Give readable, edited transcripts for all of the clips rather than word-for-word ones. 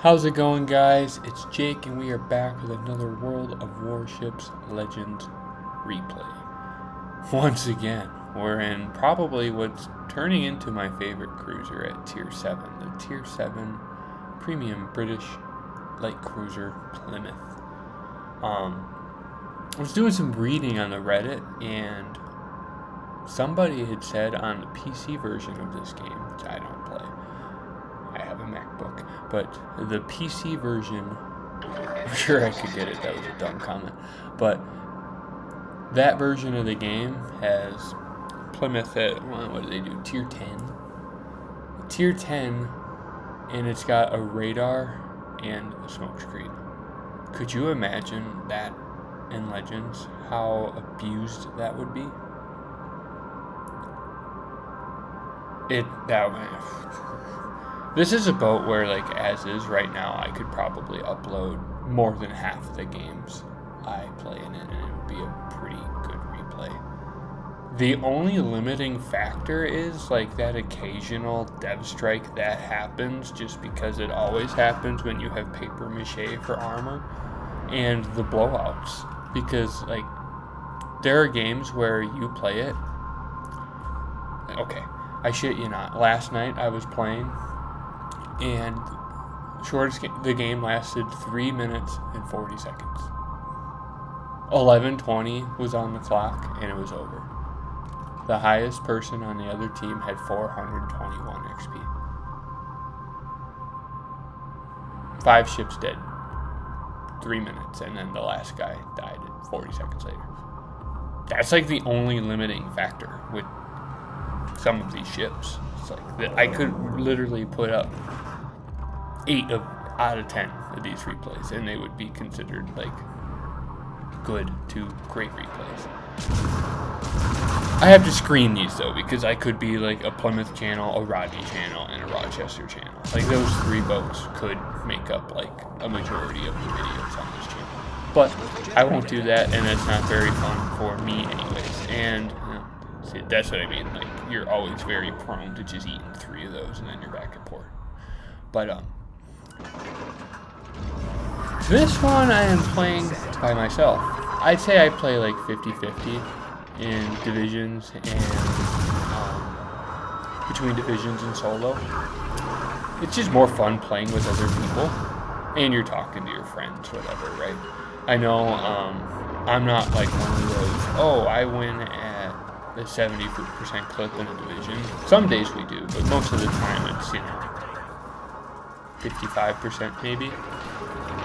How's it going, guys? It's Jake, and we are back with another World of Warships Legends replay. Once again, we're in probably what's turning into my favorite cruiser at Tier 7, the Tier 7 Premium British Light Cruiser Plymouth. I was doing some reading on the Reddit, and somebody had said on the PC version of this game, which I don't play, I have a MacBook, but the PC version, I'm sure I could get it, that was a dumb comment, but that version of the game has Plymouth at, what do they do, Tier 10? Tier 10, and it's got a radar and a smokescreen. Could you imagine that in Legends, how abused that would be? This is a boat where, like, as is right now, I could probably upload more than half of the games I play in it, and it would be a pretty good replay. The only limiting factor is, like, that occasional dev strike that happens, just because it always happens when you have paper mache for armor, and the blowouts. Because, like, there are games where you play it. Okay, I shit you not. Last night I was playing, and the game lasted 3 minutes and 40 seconds. 11:20 was on the clock, and it was over. The highest person on the other team had 421 XP. 5 ships dead. 3 minutes, and then the last guy died 40 seconds later. That's like the only limiting factor with some of these ships. It's like I could literally put up 8 out of 10 of these replays, and they would be considered like good to great replays. I have to screen these though, because I could be like a Plymouth channel, a Rodney channel, and a Rochester channel. Like those 3 boats could make up like a majority of the videos on this channel. But I won't do that, and it's not very fun for me anyways. And see, that's what I mean. Like, you're always very prone to just eating 3 of those, and then you're back at port. But this one I am playing by myself. I'd say I play like 50-50 in divisions and between divisions and solo. It's just more fun playing with other people, and you're talking to your friends, whatever, right? I know I'm not like one of those, oh, I win at the 70% clip in a division. Some days we do, but most of the time it's, 55% maybe.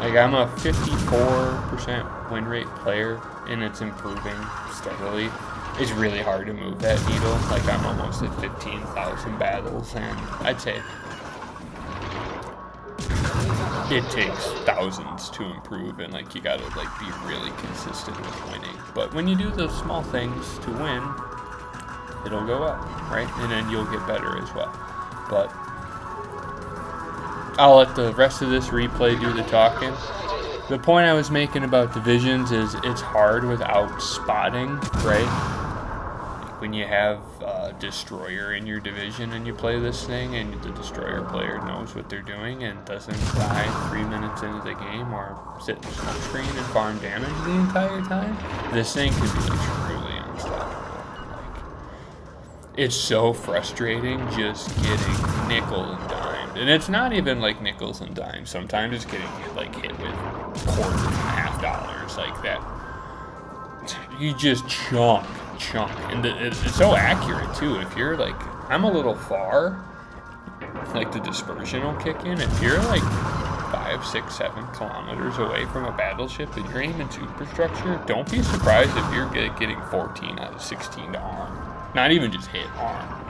Like, I'm a 54% win rate player, and it's improving steadily. It's really hard to move that needle. Like, I'm almost at 15,000 battles, and I'd say it takes thousands to improve, and like you gotta like be really consistent with winning. But when you do those small things to win, it'll go up, right? And then you'll get better as well. But I'll let the rest of this replay do the talking. The point I was making about divisions is it's hard without spotting, right? When you have a destroyer in your division and you play this thing, and the destroyer player knows what they're doing and doesn't die 3 minutes into the game or sit in the smoke screen and farm damage the entire time, this thing can be like truly unstoppable. Like, it's so frustrating just getting nickel and dimed. And it's not even like nickels and dimes. Sometimes it's getting hit with $1.50 like that. You just chunk, and it's so accurate too. If you're like, I'm a little far, like the dispersion will kick in. If you're like 5, 6, 7 kilometers away from a battleship and you're aiming superstructure, don't be surprised if you're getting 14 out of 16 to arm. Not even just hit arm.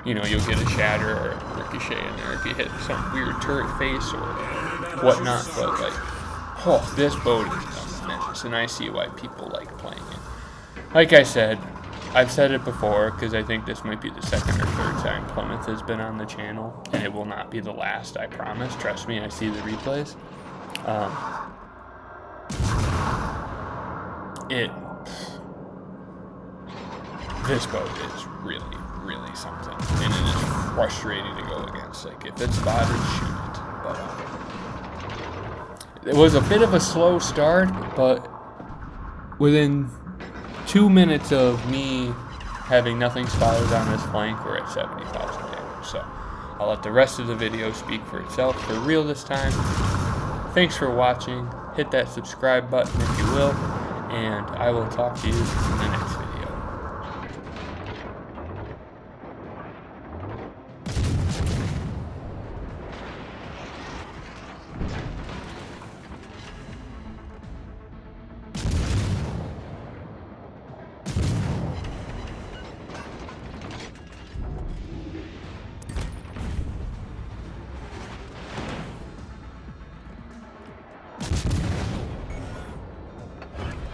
You'll get a shatter or a ricochet in there if you hit some weird turret face or whatnot. But like, this boat is a menace, and I see why people like playing it. Like I said, I've said it before, because I think this might be the 2nd or 3rd time Plymouth has been on the channel, and it will not be the last, I promise. Trust me, I see the replays. This boat is really, really something, and it is frustrating to go against. Like, if it's spotted, shoot it. But it was a bit of a slow start, but within 2 minutes of me having nothing spotted on this flank, we're at 70,000 damage. So I'll let the rest of the video speak for itself for real this time. Thanks for watching. Hit that subscribe button if you will, and I will talk to you in the next video.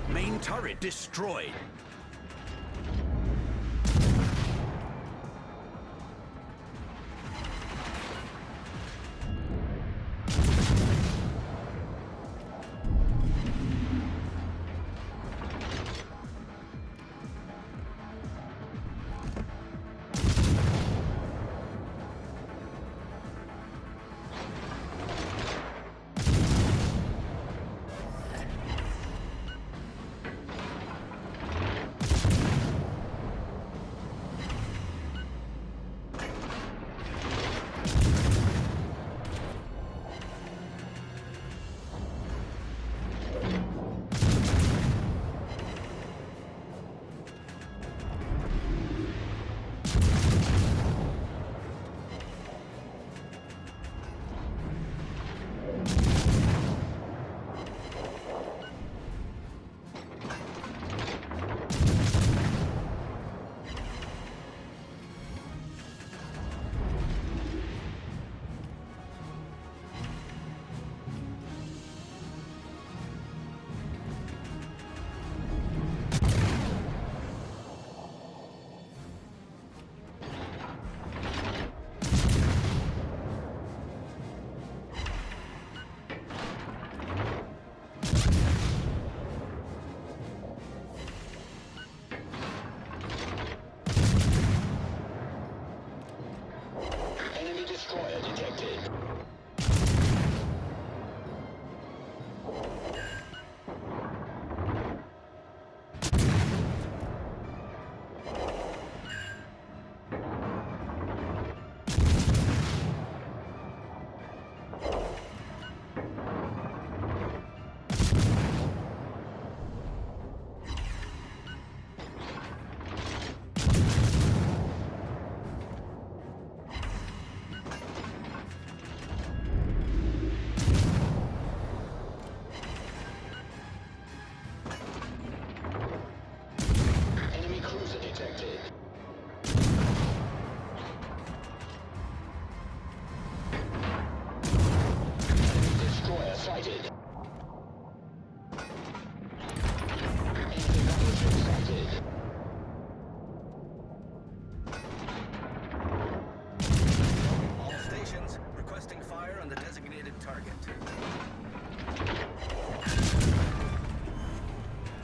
Main turret destroyed.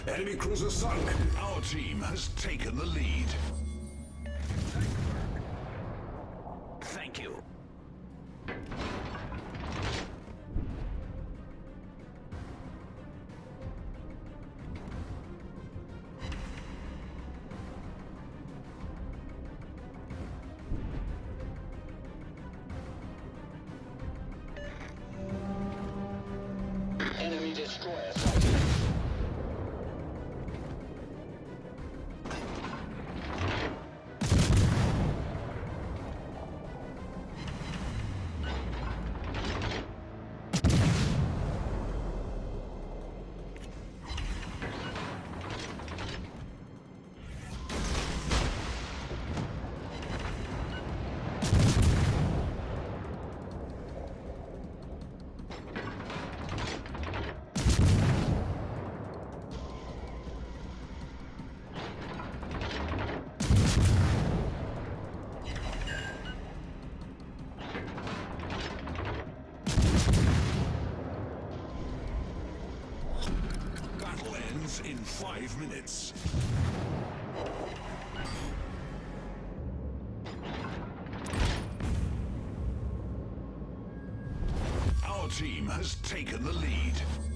Enemy cruiser sunk. Our team has taken the lead. Thank you. Enemy destroyer sighted. Battle ends in 5 minutes. Our Our team has taken the lead.